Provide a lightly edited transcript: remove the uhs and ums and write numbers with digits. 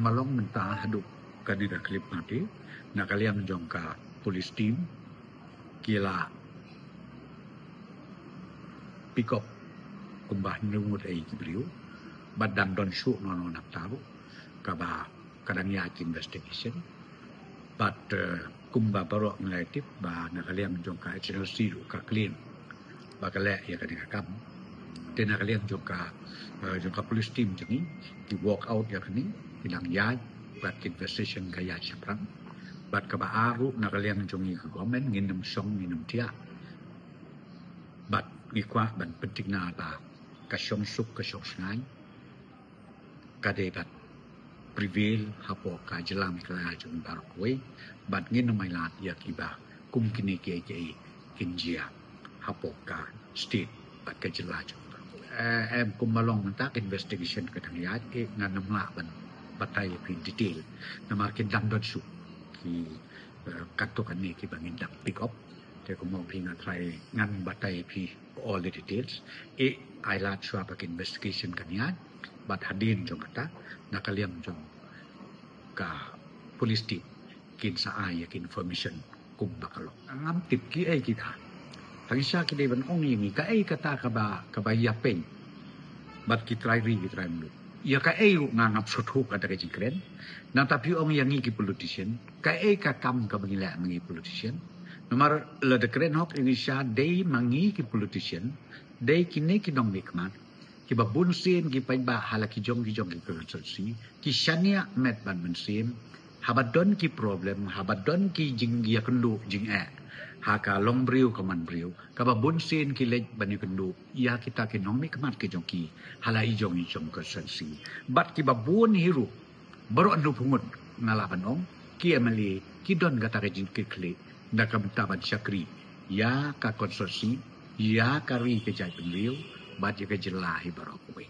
malong mentah haduk kanida klip mati na kalian jongka police team kila pick up kumbah nungud ai kibriu badang don syuk nono nak tahu kaba kadang ya investigation but kumba barok relatif ba na kalian jongka channel siru ka clean ba kale ya kadang kam tena kalian jongka police team jengi di walk out ya kini hilang ya buat investigation gaya siapang buat kaba aru na kalian jongi ke government nginum song nginum dia buat ngikwa ban penting na ba ka syong suk ka syong sngai kade bat prevail hapo ka jelam ka jung barkoi bat nginum mai lat ya kiba kum kini ke kinjia hapo ka state bat ka jelajung em kum malong mentak investigation ka tangiat ke nganam la ban batai pin detail na markin dam dot su ki katokan ni ki bangin dak pick up te ko mo pinga try ngan batai pi all the details ai lat shwa pak investigation kaniat bat hadin jong kata na kaliam jong ka police team kin sa ai kin information kum bakalo ngam tip ki ai kita Tagisa kita ban ong ini ka ai kata ka ba ya pen bat ki try mulu ya ka ai ngangap sotu kata ka jikren na tapi ong yang ki politician ka ai ka kam ka bangila mangi politician nomor le de kren hok Indonesia dei mangi ki politician dei kine ki dong nikmat ki ba bunsin ki pa ba halaki jong ki konsulsi ki shania met ban bunsin habadon ki problem habadon ki jing ya kendu jing haka long briu kaman briu kaba bunsin ki lej bani kendu ya kita ki nong mi kamat ki jong ki halai jong konsulsi bat ki ba bun hiru baru andu pungut ngalaban ong ki amali ki don gata ka jing ki kle na kamtaban syakri ya ka konsulsi ya kari ke jai penriu bat ya ke jelahi barokwe